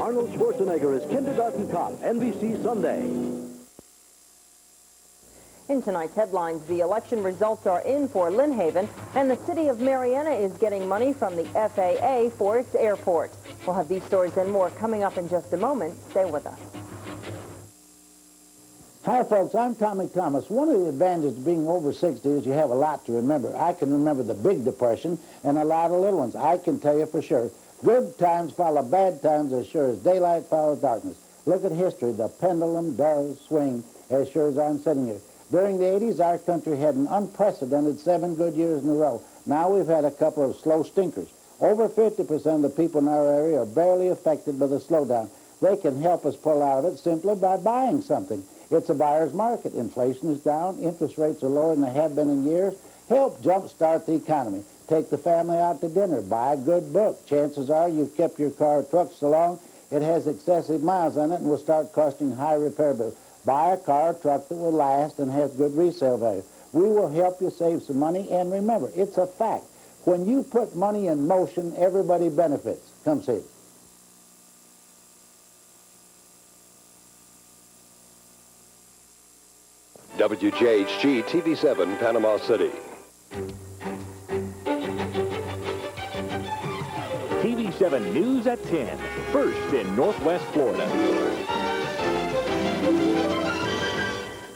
Arnold Schwarzenegger is Kindergarten Cop, NBC Sunday. In tonight's headlines, the election results are in for Lynn Haven, and the city of Marietta is getting money from the FAA for its airport. We'll have these stories and more coming up in just a moment. Stay with us. Hi, folks. I'm Tommy Thomas. One of the advantages of being over 60 is you have a lot to remember. I can remember the big depression and a lot of little ones. I can tell you for sure. Good times follow bad times as sure as daylight follows darkness. Look at history. The pendulum does swing as sure as I'm sitting here. During the 80s, our country had an unprecedented 7 good years in a row. Now we've had a couple of slow stinkers. Over 50% of the people in our area are barely affected by the slowdown. They can help us pull out of it simply by buying something. It's a buyer's market. Inflation is down. Interest rates are lower than they have been in years. Help jumpstart the economy. Take the family out to dinner. Buy a good book. Chances are you've kept your car or truck so long it has excessive miles on it and will start costing high repair bills. Buy a car or truck that will last and has good resale value. We will help you save some money, and remember, it's a fact. When you put money in motion, everybody benefits. Come see it. WJHG-TV 7, Panama City. TV 7 News at 10, first in Northwest Florida.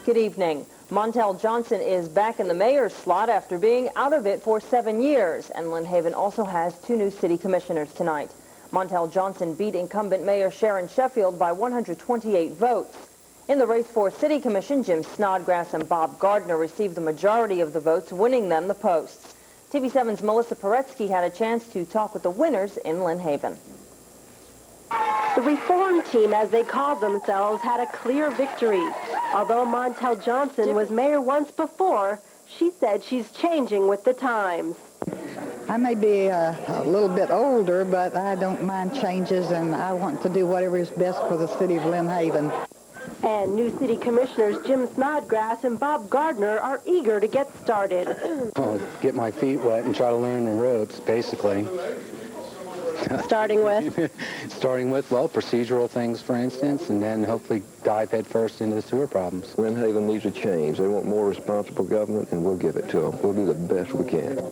Good evening. Montel Johnson is back in the mayor's slot after being out of it for 7 years, and Lynn Haven also has 2 new city commissioners tonight. Montel Johnson beat incumbent Mayor Sharon Sheffield by 128 votes. In the race for city commission, Jim Snodgrass and Bob Gardner received the majority of the votes, winning them the posts. TV 7's Melissa Paretsky had a chance to talk with the winners in Lynn Haven. The reform team, as they called themselves, had a clear victory. Although Montel Johnson was mayor once before, she said she's changing with the times. I may be a little bit older, but I don't mind changes, and I want to do whatever is best for the city of Lynn Haven. And new city commissioners Jim Snodgrass and Bob Gardner are eager to get started. Get my feet wet and try to learn the ropes, basically. Starting with? Starting with, well, procedural things, for instance, and then hopefully dive headfirst into the sewer problems. Lynn Haven needs a change. They want more responsible government, and we'll give it to them. We'll do the best we can.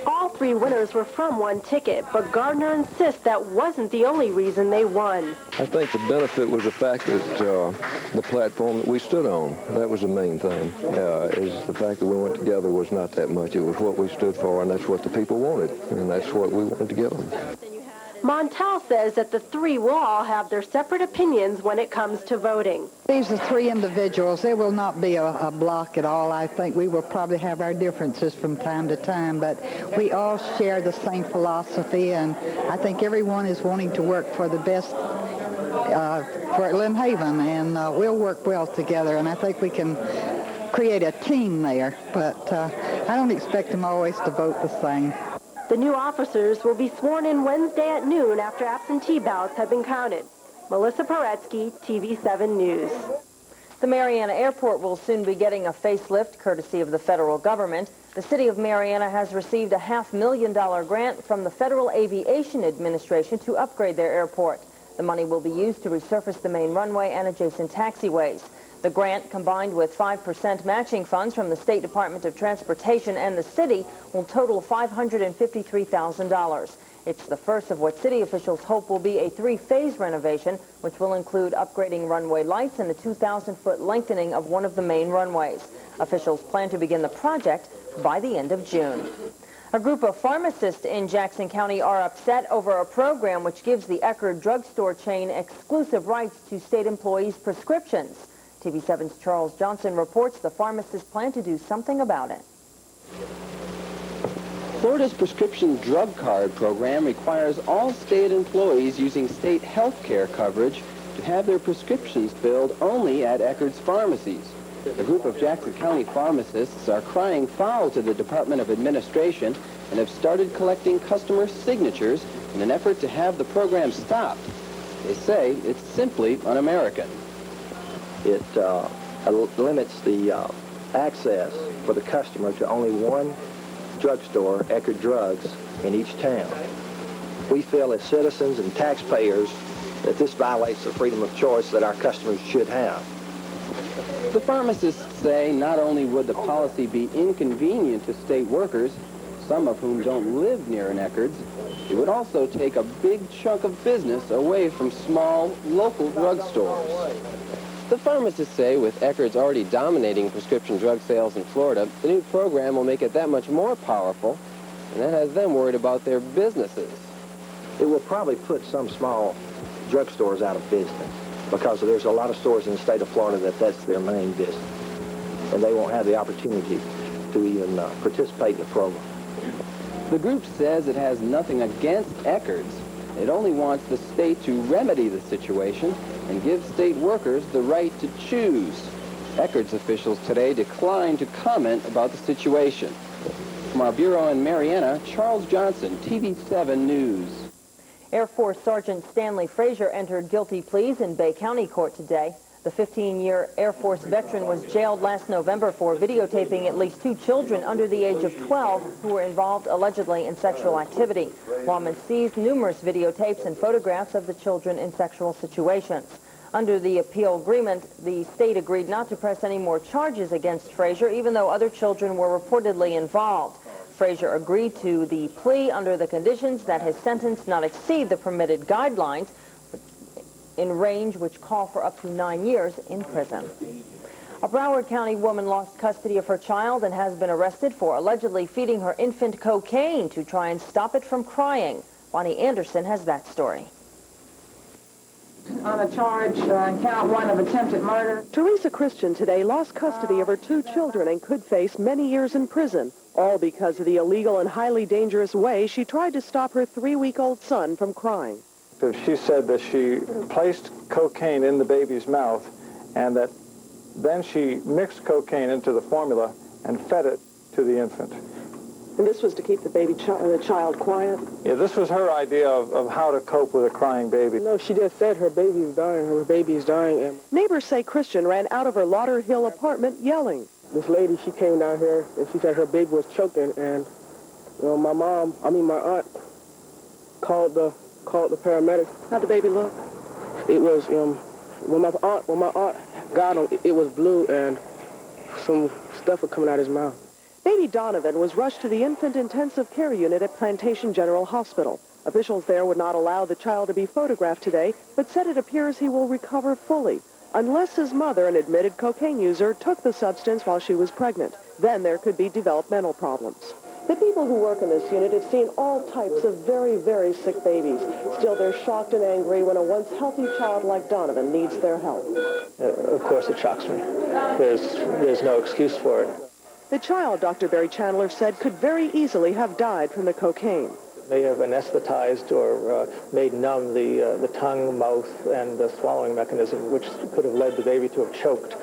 All 3 winners were from one ticket, but Gardner insists that wasn't the only reason they won. I think the benefit was the fact that the platform that we stood on, that was the main thing, is the fact that we went together was not that much. It was what we stood for, and that's what the people wanted, and that's what we wanted to give them. Montel says that the 3 will all have their separate opinions when it comes to voting. These are 3 individuals. There will not be a block at all. I think we will probably have our differences from time to time, but we all share the same philosophy, and I think everyone is wanting to work for the best for Lynn Haven, and we'll work well together, and I think we can create a team there, but I don't expect them always to vote the same. The new officers will be sworn in Wednesday at noon after absentee ballots have been counted. Melissa Paretsky, TV 7 News. The Marietta Airport will soon be getting a facelift courtesy of the federal government. The city of Marietta has received a $500,000 grant from the Federal Aviation Administration to upgrade their airport. The money will be used to resurface the main runway and adjacent taxiways. The grant, combined with 5% matching funds from the State Department of Transportation and the city, will total $553,000. It's the first of what city officials hope will be a 3-phase renovation, which will include upgrading runway lights and a 2,000-foot lengthening of one of the main runways. Officials plan to begin the project by the end of June. A group of pharmacists in Jackson County are upset over a program which gives the Eckerd drugstore chain exclusive rights to state employees' prescriptions. TV 7's Charles Johnson reports the pharmacists plan to do something about it. Florida's prescription drug card program requires all state employees using state health care coverage to have their prescriptions filled only at Eckerd's pharmacies. A group of Jackson County pharmacists are crying foul to the Department of Administration and have started collecting customer signatures in an effort to have the program stopped. They say it's simply un-American. It limits the access for the customer to only one drugstore, Eckerd Drugs, in each town. We feel as citizens and taxpayers that this violates the freedom of choice that our customers should have. The pharmacists say not only would the policy be inconvenient to state workers, some of whom don't live near an Eckerd's, it would also take a big chunk of business away from small, local drugstores. The pharmacists say with Eckerd's already dominating prescription drug sales in Florida, the new program will make it that much more powerful, and that has them worried about their businesses. It will probably put some small drugstores out of business because there's a lot of stores in the state of Florida that's their main business, and they won't have the opportunity to even participate in the program. The group says it has nothing against Eckerd's. It only wants the state to remedy the situation and give state workers the right to choose. Eckerd's officials today declined to comment about the situation. From our bureau in Marietta, Charles Johnson, TV7 News. Air Force Sergeant Stanley Frazier entered guilty pleas in Bay County Court today. The 15-year Air Force veteran was jailed last November for videotaping at least 2 children under the age of 12 who were involved allegedly in sexual activity. Lawmen seized numerous videotapes and photographs of the children in sexual situations. Under the appeal agreement, the state agreed not to press any more charges against Frazier, even though other children were reportedly involved. Frazier agreed to the plea under the conditions that his sentence not exceed the permitted guidelines in range which call for up to 9 years in prison. A Broward County woman lost custody of her child and has been arrested for allegedly feeding her infant cocaine to try and stop it from crying. Bonnie Anderson has that story. On a charge on count 1 of attempted murder. Teresa Christian today lost custody of her 2 children and could face many years in prison, all because of the illegal and highly dangerous way she tried to stop her 3-week-old son from crying. She said that she placed cocaine in the baby's mouth and that then she mixed cocaine into the formula and fed it to the infant. And this was to keep the child quiet? Yeah, this was her idea of how to cope with a crying baby. No, she just said her baby's dying, her baby's dying. And neighbors say Christian ran out of her Lauderhill apartment yelling. This lady, she came down here and she said her baby was choking, and my aunt called the paramedics. How'd the baby look? It was when my aunt got him, it was blue and some stuff was coming out of his mouth. Baby Donovan was rushed to the infant intensive care unit at Plantation General Hospital. Officials there would not allow the child to be photographed today, but said it appears he will recover fully, unless his mother, an admitted cocaine user, took the substance while she was pregnant. Then there could be developmental problems. The people who work in this unit have seen all types of very, very sick babies. Still, they're shocked and angry when a once healthy child like Donovan needs their help. Of course, it shocks me. There's no excuse for it. The child, Dr. Barry Chandler said, could very easily have died from the cocaine. They have anesthetized or made numb the tongue, mouth, and the swallowing mechanism, which could have led the baby to have choked.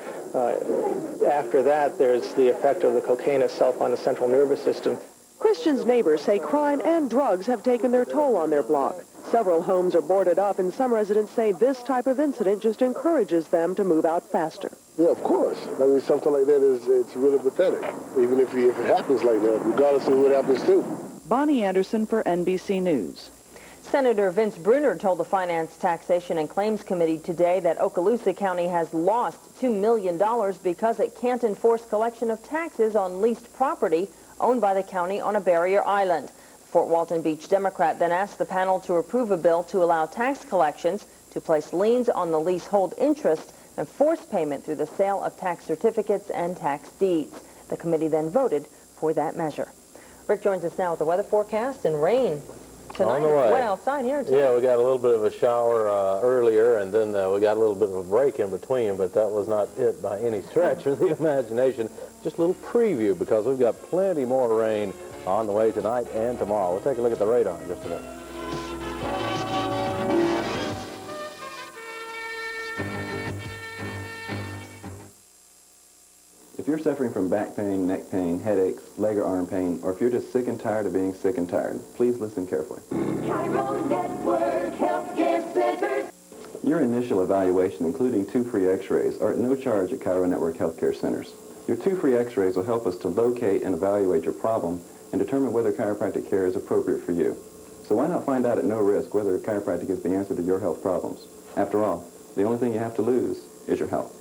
After that, there's the effect of the cocaine itself on the central nervous system. Christian's neighbors say crime and drugs have taken their toll on their block. Several homes are boarded up, and some residents say this type of incident just encourages them to move out faster. Yeah, of course. I mean, something like that it's really pathetic, even if it happens like that, regardless of what happens to. Bonnie Anderson for NBC News. Senator Vince Brunner told the Finance, Taxation, and Claims Committee today that Okaloosa County has lost $2 million because it can't enforce collection of taxes on leased property owned by the county on a barrier island. Fort Walton Beach Democrat then asked the panel to approve a bill to allow tax collections to place liens on the leasehold interest and force payment through the sale of tax certificates and tax deeds. The committee then voted for that measure. Rick joins us now with the weather forecast and rain tonight. On the way. Wet outside here too. Yeah, we got a little bit of a shower earlier, and then we got a little bit of a break in between, but that was not it by any stretch of the imagination. Just a little preview, because we've got plenty more rain on the way tonight and tomorrow. We'll take a look at the radar in just a minute. If you're suffering from back pain, neck pain, headaches, leg or arm pain, or if you're just sick and tired of being sick and tired, please listen carefully. Cairo Network Healthcare Center. Your initial evaluation, including 2 free x-rays, are at no charge at Cairo Network Healthcare Centers. Your 2 free x-rays will help us to locate and evaluate your problem and determine whether chiropractic care is appropriate for you. So why not find out at no risk whether chiropractic is the answer to your health problems? After all, the only thing you have to lose is your health.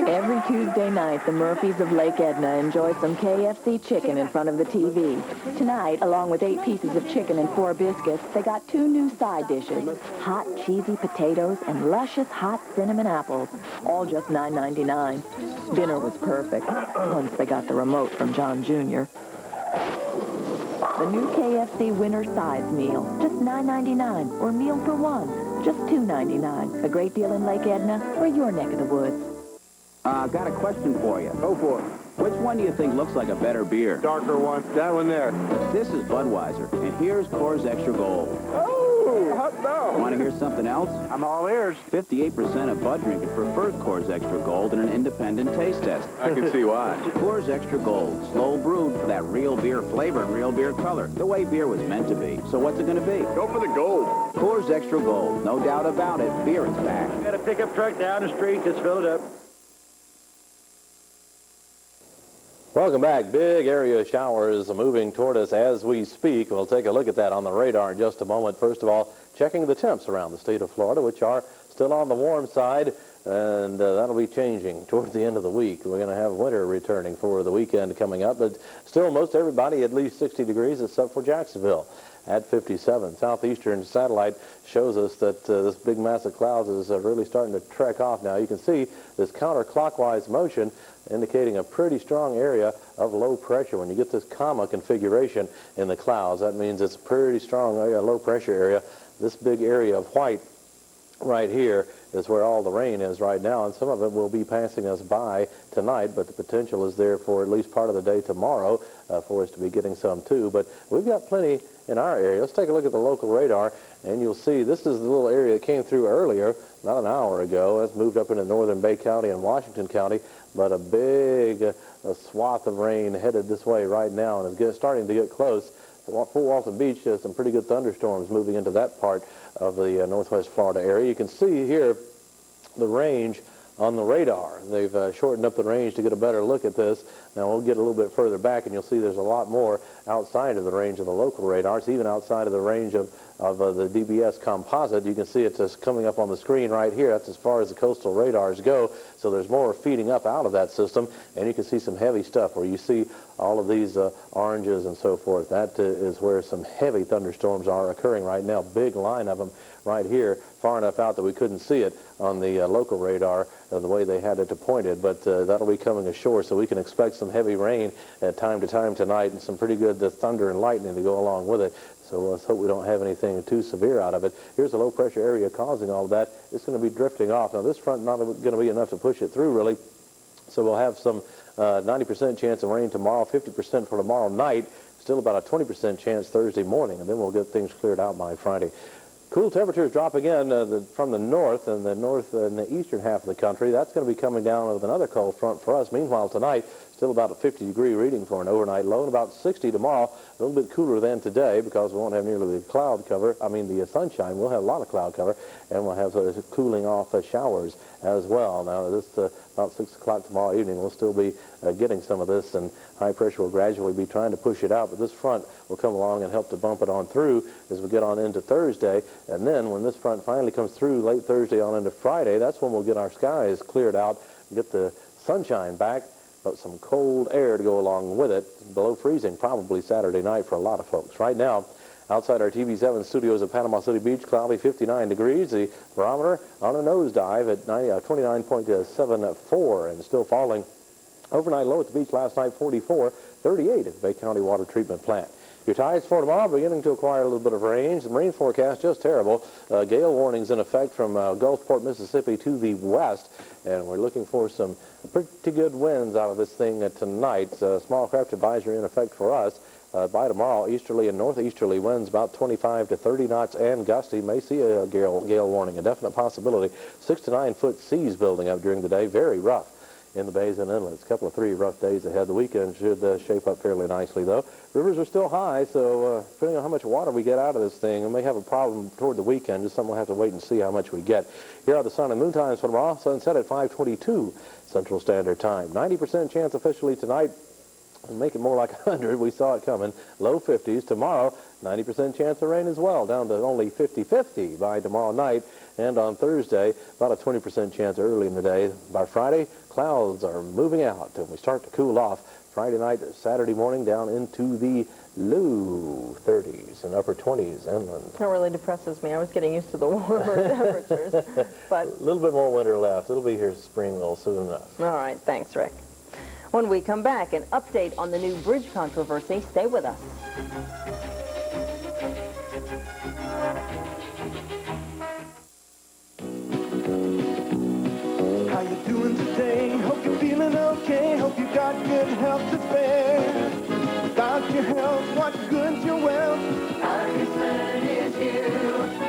Every Tuesday night, the Murphys of Lake Edna enjoy some KFC chicken in front of the TV. Tonight, along with 8 pieces of chicken and 4 biscuits, they got 2 new side dishes, hot cheesy potatoes and luscious hot cinnamon apples, all just $9.99. Dinner was perfect, once they got the remote from John Jr. The new KFC Winter Size Meal, just $9.99, or Meal for One, just $2.99. A great deal in Lake Edna, or your neck of the woods. Got a question for you. Go for it. Which one do you think looks like a better beer? Darker one. That one there. This is Budweiser, and here's Coors Extra Gold. Oh, hot dog. Want to hear something else? I'm all ears. 58% of Bud drinkers prefer Coors Extra Gold in an independent taste test. I can see why. Coors Extra Gold, slow brewed for that real beer flavor and real beer color, the way beer was meant to be. So what's it going to be? Go for the gold. Coors Extra Gold, no doubt about it, beer is back. Got a pickup truck down the street, just fill it up. Welcome back. Big area showers moving toward us as we speak. We'll take a look at that on the radar in just a moment. First of all, checking the temps around the state of Florida, which are still on the warm side, and that'll be changing towards the end of the week. We're going to have winter returning for the weekend coming up, but still most everybody at least 60 degrees except for Jacksonville at 57. Southeastern satellite shows us that this big mass of clouds is really starting to trek off now. You can see this counterclockwise motion indicating a pretty strong area of low pressure. When you get this comma configuration in the clouds, that means it's a pretty strong area, low pressure area. This big area of white right here is where all the rain is right now, and some of it will be passing us by tonight, but the potential is there for at least part of the day tomorrow for us to be getting some too. But we've got plenty in our area. Let's take a look at the local radar, and you'll see this is the little area that came through earlier, not an hour ago. It's moved up into northern Bay County and Washington County, but a big swath of rain headed this way right now, and it's starting to get close. Fort Walton Beach has some pretty good thunderstorms moving into that part of the northwest Florida area. You can see here the range on the radar. They've shortened up the range to get a better look at this. Now we'll get a little bit further back, and you'll see there's a lot more outside of the range of the local radars, even outside of the range of the DBS composite. You can see it's just coming up on the screen right here. That's as far as the coastal radars go. So there's more feeding up out of that system, and you can see some heavy stuff where you see all of these oranges and so forth. That is where some heavy thunderstorms are occurring right now. Big line of them right here, far enough out that we couldn't see it on the local radar the way they had it pointed, but that'll be coming ashore, so we can expect some heavy rain at time to time tonight and some pretty good thunder and lightning to go along with it. So let's hope we don't have anything too severe out of it. Here's a low pressure area causing all that. It's going to be drifting off. Now this front not going to be enough to push it through really, so we'll have some 90% chance of rain tomorrow, 50% for tomorrow night, still about a 20% chance Thursday morning, and then we'll get things cleared out by Friday. Cool temperatures drop again from the north and the eastern half of the country. That's going to be coming down with another cold front for us. Meanwhile, tonight, still about a 50-degree reading for an overnight low, and about 60 tomorrow. A little bit cooler than today because we won't have nearly the cloud cover. I mean, the sunshine. We'll have a lot of cloud cover, and we'll have cooling off showers as well. Now, this about 6 o'clock tomorrow evening, we'll still be getting some of this, and high pressure will gradually be trying to push it out, but this front will come along and help to bump it on through as we get on into Thursday. And then when this front finally comes through late Thursday on into Friday, that's when we'll get our skies cleared out, get the sunshine back, but some cold air to go along with it. Below freezing probably Saturday night for a lot of folks. Right now, outside our TV7 studios at Panama City Beach, cloudy, 59 degrees. The barometer on a nosedive at 29.74 and still falling. Overnight low at the beach last night, 44, 38 at the Bay County Water Treatment Plant. Your tides for tomorrow beginning to acquire a little bit of rain. The marine forecast just terrible. Gale warnings in effect from Gulfport, Mississippi to the west. And we're looking for some pretty good winds out of this thing tonight. Small craft advisory in effect for us. By tomorrow, easterly and northeasterly winds about 25 to 30 knots and gusty. May see a gale warning, a definite possibility. 6 to 9 foot seas building up during the day. Very rough in the bays and inlets. A couple of 3 rough days ahead. The weekend should shape up fairly nicely, though. Rivers are still high, so depending on how much water we get out of this thing, we may have a problem toward the weekend. Just something we'll have to wait and see how much we get. Here are the sun and moon times for tomorrow. Sunset at 5:22 Central Standard Time. 90% chance officially tonight make it more like 100. We saw it coming. Low 50s. Tomorrow, 90% chance of rain as well, down to only 50-50 by tomorrow night. And on Thursday, about a 20% chance early in the day. By Friday, clouds are moving out and we start to cool off. Friday night, Saturday morning, down into the low 30s and upper 20s inland. That really depresses me. I was getting used to the warmer temperatures. But a little bit more winter left. It'll be here spring a little soon enough. All right. Thanks, Rick. When we come back, an update on the new bridge controversy. Stay with us. How you doing today? Hope you're feeling okay. Hope you got good health to spare. About your health, what good's your wealth? Our concern is you.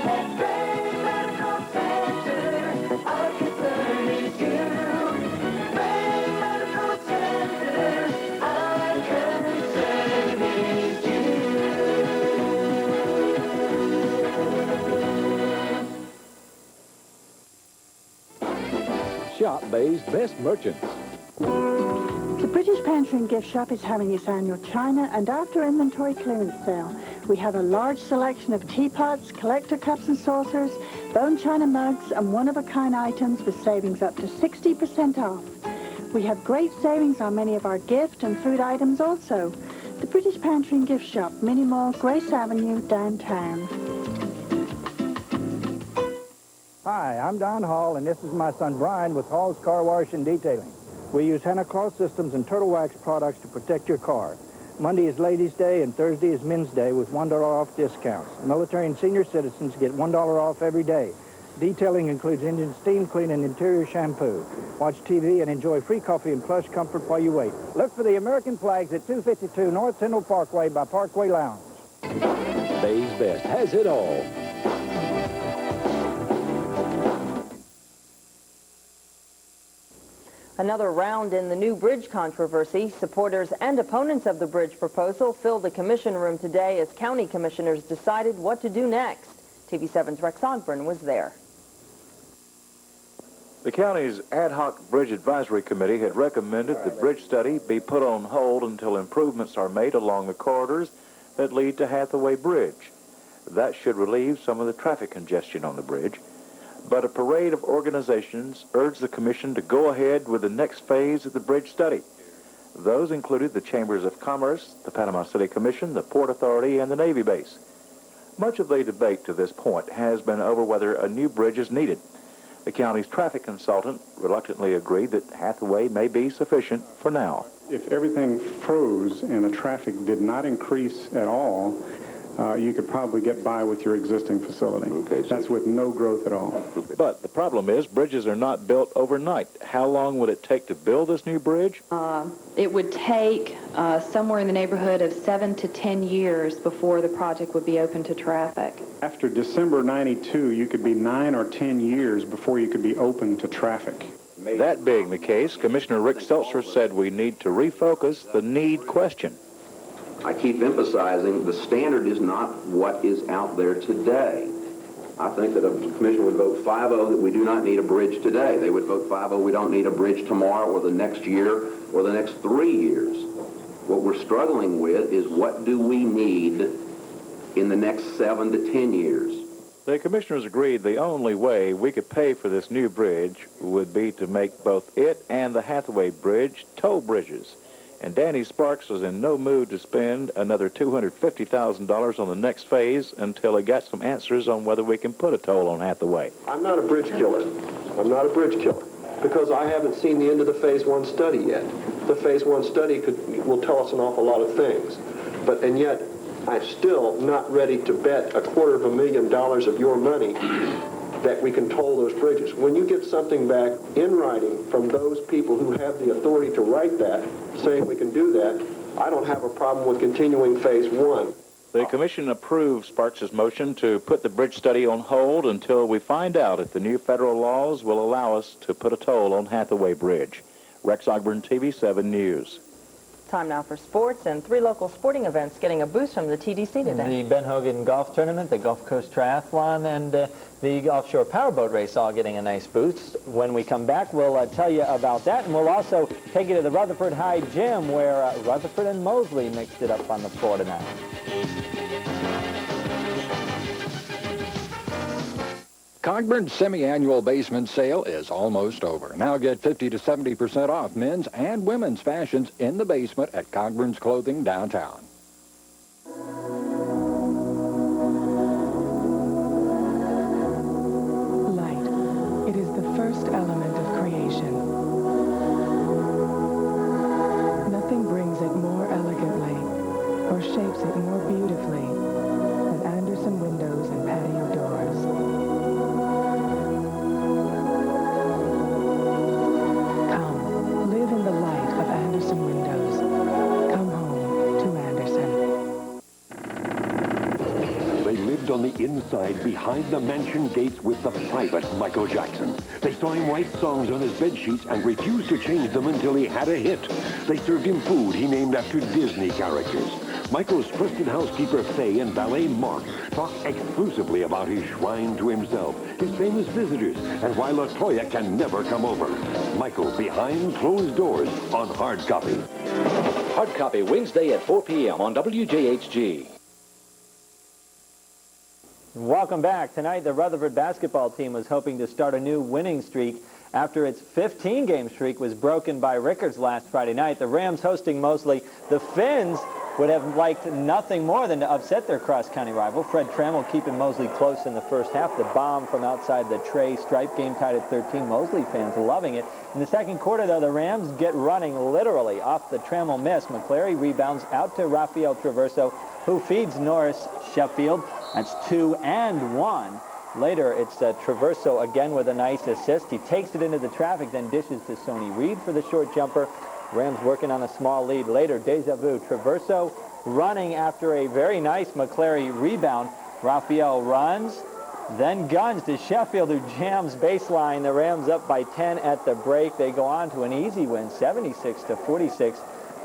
At Bay Medical Center. Our concern is you. Bay Medical Center. Our concern is you. Shop Bay's best merchants. The British Pantry and Gift Shop is having its annual China and after inventory clearance sale. We have a large selection of teapots, collector cups and saucers, bone china mugs, and one-of-a-kind items with savings up to 60% off. We have great savings on many of our gift and food items also. The British Pantry and Gift Shop, Mini Mall, Grace Avenue, downtown. Hi, I'm Don Hall, and this is my son Brian with Hall's Car Wash and Detailing. We use Santa Claus Systems and Turtle Wax products to protect your car. Monday is Ladies' Day and Thursday is Men's Day with $1 off discounts. Military and senior citizens get $1 off every day. Detailing includes engine steam clean and interior shampoo. Watch TV and enjoy free coffee and plush comfort while you wait. Look for the American flags at 252 North Central Parkway by Parkway Lounge. Bay's Best has it all. Another round in the new bridge controversy. Supporters and opponents of the bridge proposal filled the commission room today as county commissioners decided what to do next. TV7's Rex Ogburn was there. The county's ad hoc bridge advisory committee had recommended the bridge study be put on hold until improvements are made along the corridors that lead to Hathaway Bridge. That should relieve some of the traffic congestion on the bridge. But a parade of organizations urged the commission to go ahead with the next phase of the bridge study. Those included the Chambers of Commerce, the Panama City Commission, the Port Authority, and the Navy base. Much of the debate to this point has been over whether a new bridge is needed. The county's traffic consultant reluctantly agreed that Hathaway may be sufficient for now. If everything froze and the traffic did not increase at all, you could probably get by with your existing facility. Okay, that's with no growth at all. But the problem is bridges are not built overnight. How long would it take to build this new bridge? It would take somewhere in the neighborhood of 7 to 10 years before the project would be open to traffic. After December 92, you could be 9 or 10 years before you could be open to traffic. That being the case, Commissioner Rick Stelzer said we need to refocus the need question. I keep emphasizing the standard is not what is out there today. I think that a commission would vote 5-0 that we do not need a bridge today. They would vote 5-0 we don't need a bridge tomorrow or the next year or the next 3 years. What we're struggling with is what do we need in the next 7 to 10 years. The commissioners agreed the only way we could pay for this new bridge would be to make both it and the Hathaway Bridge toll bridges. And Danny Sparks was in no mood to spend another $250,000 on the next phase until he got some answers on whether we can put a toll on Hathaway. I'm not a bridge killer. I'm not a bridge killer because I haven't seen the end of the Phase 1 study yet. The Phase 1 study will tell us an awful lot of things. And yet, I'm still not ready to bet $250,000 of your money that we can toll those bridges. When you get something back in writing from those people who have the authority to write that, saying we can do that, I don't have a problem with continuing Phase 1. The commission approved Sparks' motion to put the bridge study on hold until we find out if the new federal laws will allow us to put a toll on Hathaway Bridge. Rex Ogburn, TV7 News. Time now for sports, and 3 local sporting events getting a boost from the TDC today. The Ben Hogan Golf Tournament, the Gulf Coast Triathlon, and the offshore powerboat race all getting a nice boost. When we come back, we'll tell you about that, and we'll also take you to the Rutherford High Gym, where Rutherford and Mosley mixed it up on the floor tonight. Cogburn's semi-annual basement sale is almost over. Now get 50 to 70% off men's and women's fashions in the basement at Cogburn's Clothing downtown. Light. It is the first element of creation. Nothing brings it more elegantly or shapes it more beautifully than Anderson windows and patio doors. Live in the light of Anderson windows. Come home to Anderson. They lived on the inside behind the mansion gates with the private Michael Jackson. They saw him write songs on his bedsheets and refused to change them until he had a hit. They served him food he named after Disney characters. Michael's trusted housekeeper Faye and valet Mark talk exclusively about his shrine to himself, his famous visitors, and why LaToya can never come over. Michael behind closed doors on Hard Copy. Hard Copy, Wednesday at 4 p.m. on WJHG. Welcome back. Tonight, the Rutherford basketball team was hoping to start a new winning streak after its 15-game streak was broken by Rickards last Friday night. The Rams hosting Mosley. The Finns would have liked nothing more than to upset their cross-county rival. Fred Trammell keeping Mosley close in the first half. The bomb from outside the Trey stripe, game tied at 13. Mosley fans loving it. In the second quarter, though, the Rams get running literally off the Trammell miss. McClary rebounds out to Rafael Traverso, who feeds Norris Sheffield. That's 2 and 1. Later, it's Traverso again with a nice assist. He takes it into the traffic, then dishes to Sonny Reed for the short jumper. Rams working on a small lead. Later, deja vu. Traverso running after a very nice McClary rebound. Rafael runs, then guns to Sheffield, who jams baseline. The Rams up by 10 at the break. They go on to an easy win, 76-46.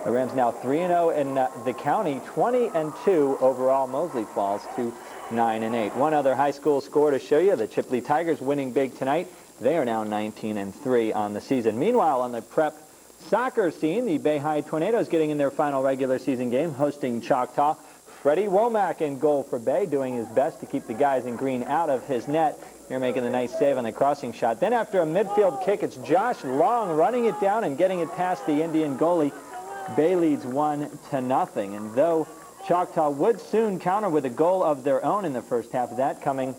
The Rams now 3-0 in the county, 20-2 overall. Mosley falls to 9-8. One other high school score to show you. The Chipley Tigers winning big tonight. They are now 19-3 on the season. Meanwhile, on the prep soccer scene, the Bay High Tornadoes getting in their final regular season game, hosting Choctaw. Freddie Womack in goal for Bay, doing his best to keep the guys in green out of his net. Here making the nice save on the crossing shot. Then after a midfield kick, it's Josh Long running it down and getting it past the Indian goalie. Bay leads 1-0. And though Choctaw would soon counter with a goal of their own in the first half of that, coming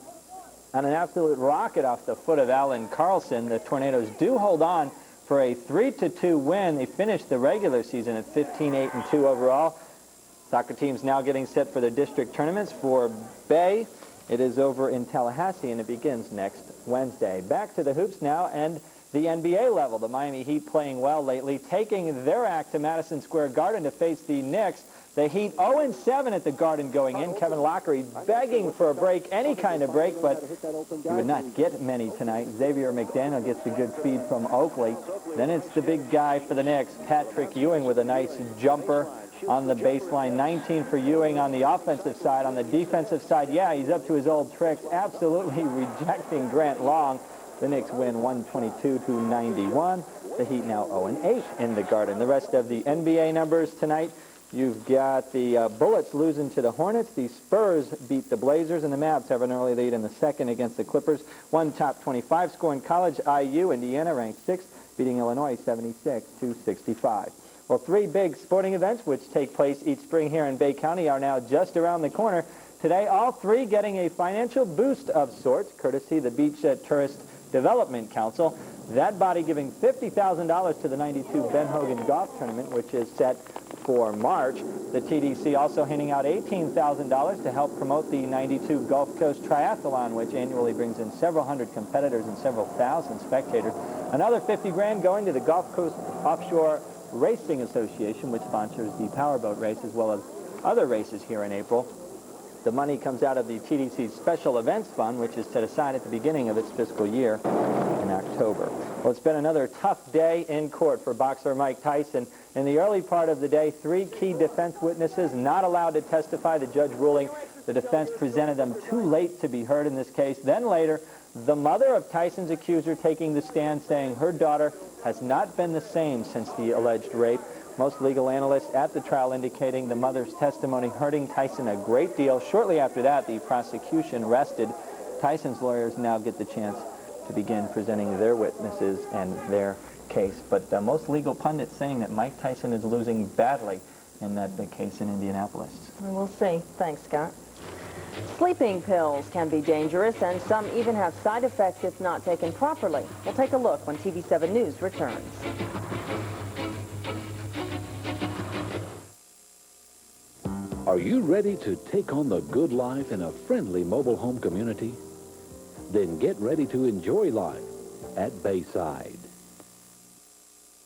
on an absolute rocket off the foot of Alan Carlson, the Tornadoes do hold on for a 3-2 win. They finished the regular season at 15-8-2 overall. Soccer teams now getting set for the district tournaments. For Bay, it is over in Tallahassee, and it begins next Wednesday. Back to the hoops now, and the NBA level. The Miami Heat playing well lately, taking their act to Madison Square Garden to face the Knicks. The Heat 0-7 at the Garden going in. Kevin Lockery begging for a break, any kind of break, but he would not get many tonight. Xavier McDaniel gets the good feed from Oakley. Then it's the big guy for the Knicks, Patrick Ewing, with a nice jumper on the baseline. 19 for Ewing on the offensive side. On the defensive side, yeah, he's up to his old tricks, absolutely rejecting Grant Long. The Knicks win 122-91. The Heat now 0-8 in the Garden. The rest of the NBA numbers tonight. You've got the Bullets losing to the Hornets. The Spurs beat the Blazers, and the Mavs have an early lead in the second against the Clippers. One top 25 score in college. IU, Indiana, ranked 6th, beating Illinois 76-65. Well, 3 big sporting events, which take place each spring here in Bay County, are now just around the corner. Today, all 3 getting a financial boost of sorts, courtesy the Beach Tourist Development Council. That body giving $50,000 to the 92 Ben Hogan Golf Tournament, which is set for March. The TDC also handing out $18,000 to help promote the 92 Gulf Coast Triathlon, which annually brings in several hundred competitors and several thousand spectators. Another $50,000 going to the Gulf Coast Offshore Racing Association, which sponsors the powerboat race as well as other races here in April. The money comes out of the TDC's Special Events Fund, which is set aside at the beginning of its fiscal year in October. Well, it's been another tough day in court for boxer Mike Tyson. In the early part of the day, 3 key defense witnesses not allowed to testify. The judge ruling the defense presented them too late to be heard in this case. Then later, the mother of Tyson's accuser taking the stand, saying her daughter has not been the same since the alleged rape. Most legal analysts at the trial indicating the mother's testimony hurting Tyson a great deal. Shortly after that, the prosecution rested. Tyson's lawyers now get the chance to begin presenting their witnesses and their case. But most legal pundits saying that Mike Tyson is losing badly in that big case in Indianapolis. We'll see. Thanks, Scott. Sleeping pills can be dangerous, and some even have side effects if not taken properly. We'll take a look when TV7 News returns. Are you ready to take on the good life in a friendly mobile home community? Then get ready to enjoy life at Bayside.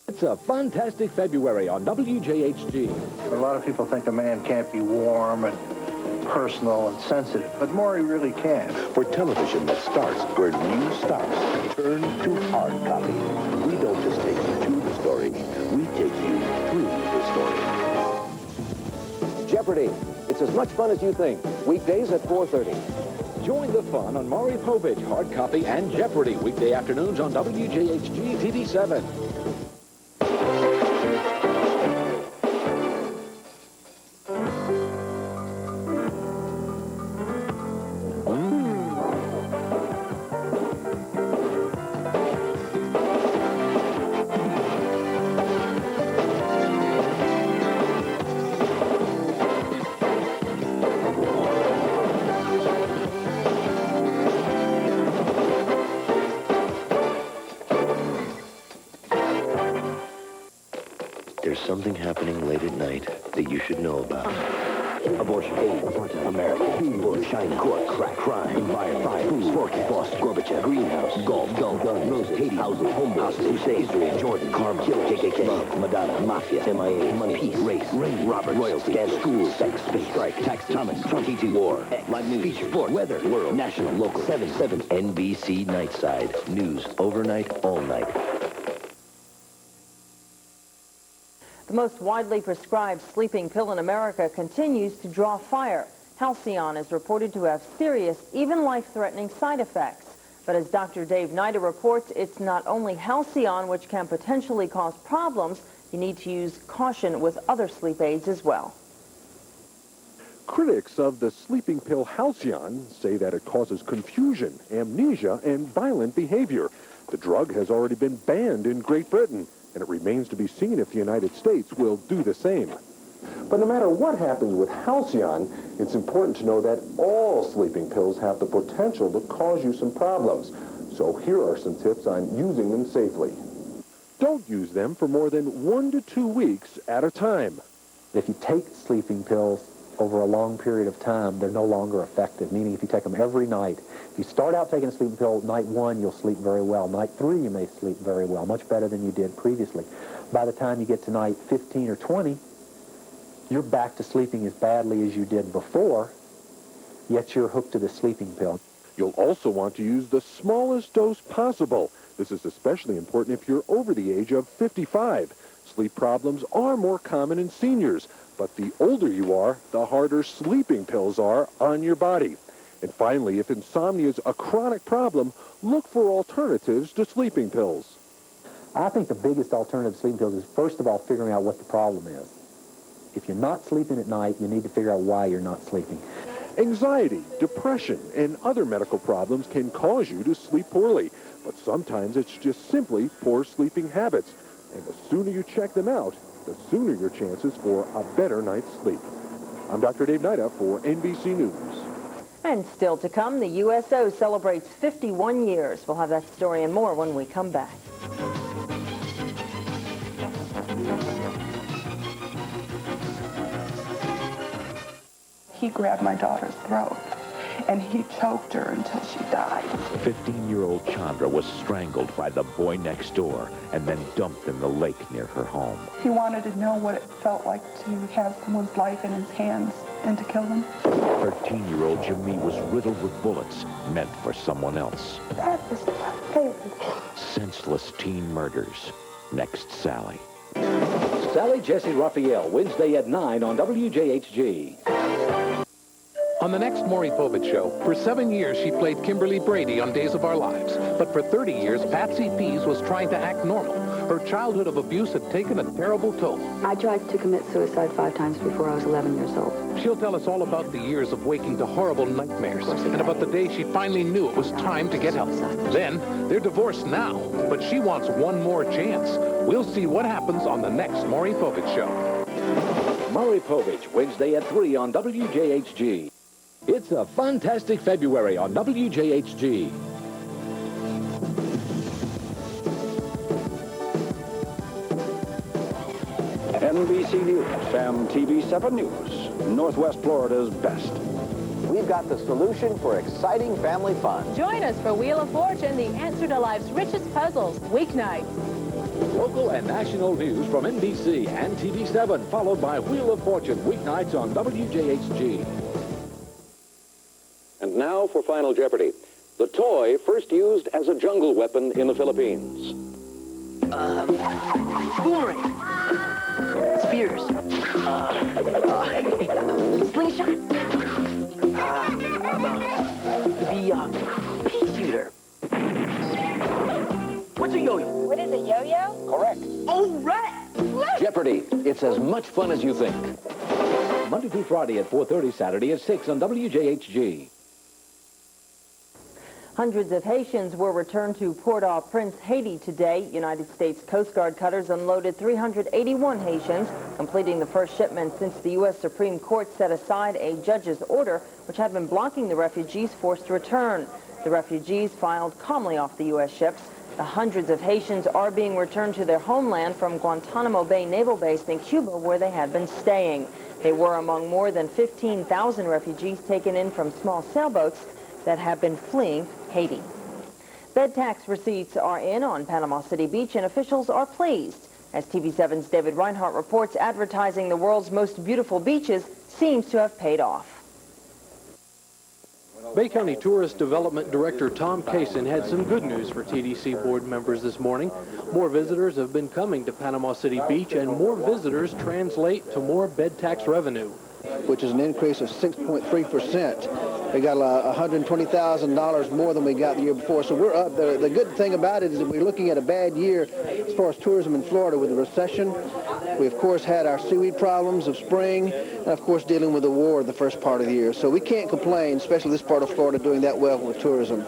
It's a fantastic February on WJHG. A lot of people think a man can't be warm and personal and sensitive, but Maury really can. For television that starts where news stops, turn to hard copy. We don't just take you to the story, we take you through the story. Jeopardy! It's as much fun as you think. Weekdays at 4:30. Join the fun on Maury Povich, hard copy, and Jeopardy, weekday afternoons on WJHG-TV 7. There's something happening late at night that you should know about. Abortion, AIDS, America, Bush, China, court, crack, crime, environment, fire, food, forecast, Boston, Gorbachev, greenhouse, golf, gun, roses, Haiti, housing, homeboys, Hussein, Israel, Jordan, Karma, killing, KKK, love, Madonna, Mafia, MIA, money, peace, race, rain, Robert, royalty, scandal, schools, sex, space, strike, tax, Thomas, Trump, T2, war, live news, feature, sport, weather, world, national, local, 7/7, NBC Nightside, news, overnight, all night. The most widely prescribed sleeping pill in America continues to draw fire. Halcyon is reported to have serious, even life-threatening side effects. But as Dr. Dave Nida reports, it's not only Halcyon which can potentially cause problems. You need to use caution with other sleep aids as well. Critics of the sleeping pill Halcyon say that it causes confusion, amnesia, and violent behavior. The drug has already been banned in Great Britain, and it remains to be seen if the United States will do the same. But no matter what happens with Halcyon, it's important to know that all sleeping pills have the potential to cause you some problems. So here are some tips on using them safely. Don't use them for more than 1 to 2 weeks at a time. If you take sleeping pills over a long period of time, they're no longer effective, meaning if you take them every night, if you start out taking a sleeping pill, night 1, you'll sleep very well. Night 3, you may sleep very well, much better than you did previously. By the time you get to night 15 or 20, you're back to sleeping as badly as you did before, yet you're hooked to the sleeping pill. You'll also want to use the smallest dose possible. This is especially important if you're over the age of 55. Sleep problems are more common in seniors, but the older you are, the harder sleeping pills are on your body. And finally, if insomnia is a chronic problem, look for alternatives to sleeping pills. I think the biggest alternative to sleeping pills is, first of all, figuring out what the problem is. If you're not sleeping at night, you need to figure out why you're not sleeping. Anxiety, depression, and other medical problems can cause you to sleep poorly, but sometimes it's just simply poor sleeping habits. And the sooner you check them out, the sooner your chances for a better night's sleep. I'm Dr. Dave Nida for NBC News. And still to come, the USO celebrates 51 years. We'll have that story and more when we come back. He grabbed my daughter's throat, and he choked her until she died. 15-year-old Chandra was strangled by the boy next door and then dumped in the lake near her home. He wanted to know what it felt like to have someone's life in his hands and to kill them. Her teen-year-old Jimmy was riddled with bullets meant for someone else. That was my favorite. Senseless teen murders. Next, Sally. Sally Jesse Raphael, Wednesday at 9 on WJHG. On the next Maury Povich Show, for 7 years she played Kimberly Brady on Days of Our Lives. But for 30 years, Patsy Pease was trying to act normal. Her childhood of abuse had taken a terrible toll. I tried to commit suicide 5 times before I was 11 years old. She'll tell us all about the years of waking to horrible nightmares and about the day she finally knew it was time to get help. Then, they're divorced now, but she wants one more chance. We'll see what happens on the next Maury Povich Show. Maury Povich, Wednesday at 3 on WJHG. It's a fantastic February on WJHG. NBC News and TV7 News, Northwest Florida's best. We've got the solution for exciting family fun. Join us for Wheel of Fortune, the answer to life's richest puzzles, weeknights. Local and national news from NBC and TV7, followed by Wheel of Fortune, weeknights on WJHG. And now for Final Jeopardy. The toy first used as a jungle weapon in the Philippines. Boomerang. Spears. Slingshot. The pea shooter. What's a yo-yo? What is a yo-yo? Correct. Oh, right. Jeopardy! It's as much fun as you think. Monday through Friday at 4:30, Saturday at 6 on WJHG. Hundreds of Haitians were returned to Port-au-Prince, Haiti today. United States Coast Guard cutters unloaded 381 Haitians, completing the first shipment since the U.S. Supreme Court set aside a judge's order which had been blocking the refugees forced to return. The refugees filed calmly off the U.S. ships. The hundreds of Haitians are being returned to their homeland from Guantanamo Bay Naval Base in Cuba, where they had been staying. They were among more than 15,000 refugees taken in from small sailboats that have been fleeing Haiti. Bed tax receipts are in on Panama City Beach, and officials are pleased. As TV7's David Reinhardt reports, advertising the world's most beautiful beaches seems to have paid off. Bay County Tourist Development Director Tom Kaysen had some good news for TDC board members this morning. More visitors have been coming to Panama City Beach, and more visitors translate to more bed tax revenue, which is an increase of 6.3%. We got $120,000 more than we got the year before, so we're up. The good thing about it is that we're looking at a bad year as far as tourism in Florida with the recession. We, of course, had our seaweed problems of spring, and, of course, dealing with the war the first part of the year. So we can't complain, especially this part of Florida, doing that well with tourism.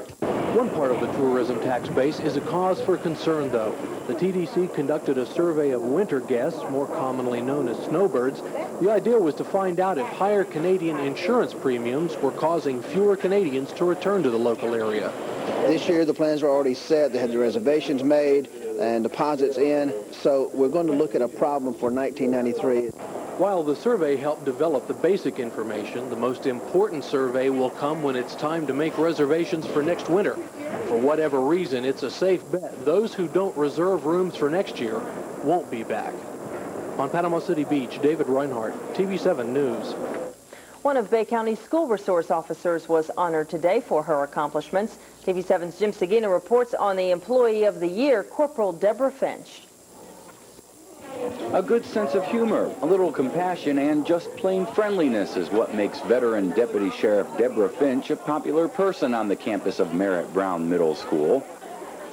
One part of the tourism tax base is a cause for concern, though. The TDC conducted a survey of winter guests, more commonly known as snowbirds. The idea was to find out if higher Canadian insurance premiums were causing fewer Canadians to return to the local area. This year, the plans are already set. They had the reservations made and deposits in. So we're going to look at a problem for 1993. While the survey helped develop the basic information, the most important survey will come when it's time to make reservations for next winter. For whatever reason, it's a safe bet those who don't reserve rooms for next year won't be back. On Panama City Beach, David Reinhardt, TV7 News. One of Bay County's school resource officers was honored today for her accomplishments. TV7's Jim Seguina reports on the Employee of the Year, Corporal Deborah Finch. A good sense of humor, a little compassion, and just plain friendliness is what makes veteran Deputy Sheriff Deborah Finch a popular person on the campus of Merritt Brown Middle School.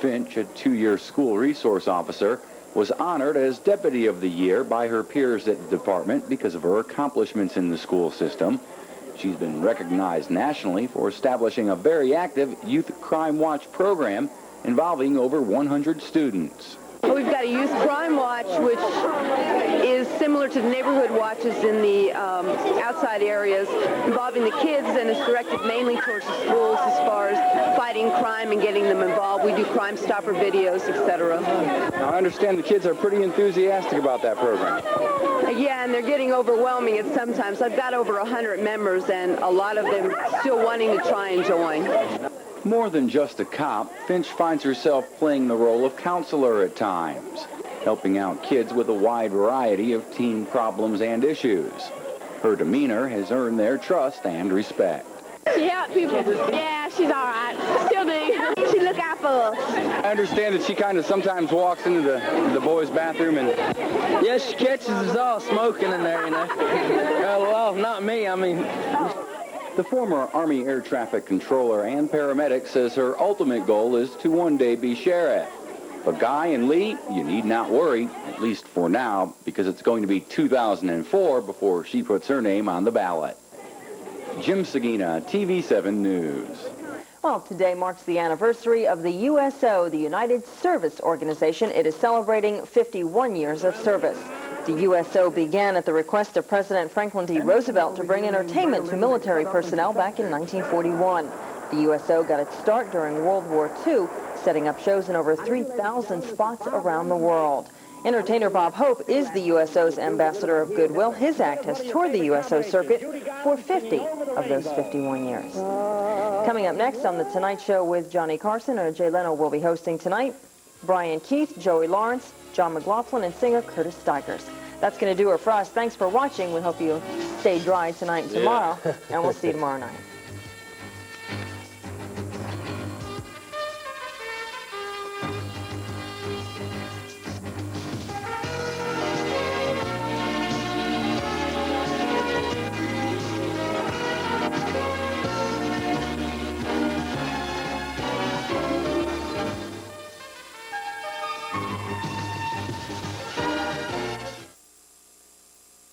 Finch, a 2-year school resource officer, was honored as Deputy of the Year by her peers at the department because of her accomplishments in the school system. She's been recognized nationally for establishing a very active Youth Crime Watch program involving over 100 students. We've got a Youth Crime Watch, which is similar to the neighborhood watches in the outside areas, involving the kids, and it's directed mainly towards the schools as far as fighting crime and getting them involved. We do Crime Stopper videos, etc. Now, I understand the kids are pretty enthusiastic about that program. Yeah, and they're getting overwhelming at sometimes. I've got over 100 members, and a lot of them still wanting to try and join. More than just a cop, Finch finds herself playing the role of counselor at times, helping out kids with a wide variety of teen problems and issues. Her demeanor has earned their trust and respect. She helps people. Yeah, she's all right. Still do. She look out for us. I understand that she kind of sometimes walks into the boys' bathroom and... Yeah, she catches us all smoking in there, you know. Well, not me, I mean... The former Army Air Traffic Controller and paramedic says her ultimate goal is to one day be sheriff. But Guy and Lee, you need not worry, at least for now, because it's going to be 2004 before she puts her name on the ballot. Jim Sagina, TV7 News. Well, today marks the anniversary of the USO, the United Service Organization. It is celebrating 51 years of service. The USO began at the request of President Franklin D. Roosevelt to bring entertainment to military personnel back in 1941. The USO got its start during World War II, setting up shows in over 3,000 spots around the world. Entertainer Bob Hope is the USO's ambassador of goodwill. His act has toured the USO circuit for 50 of those 51 years. Coming up next on The Tonight Show with Johnny Carson, Jay Leno will be hosting tonight. Brian Keith, Joey Lawrence, John McLaughlin, and singer Curtis Stigers. That's going to do it for us. Thanks for watching. We hope you stay dry tonight and tomorrow, and we'll see you tomorrow night.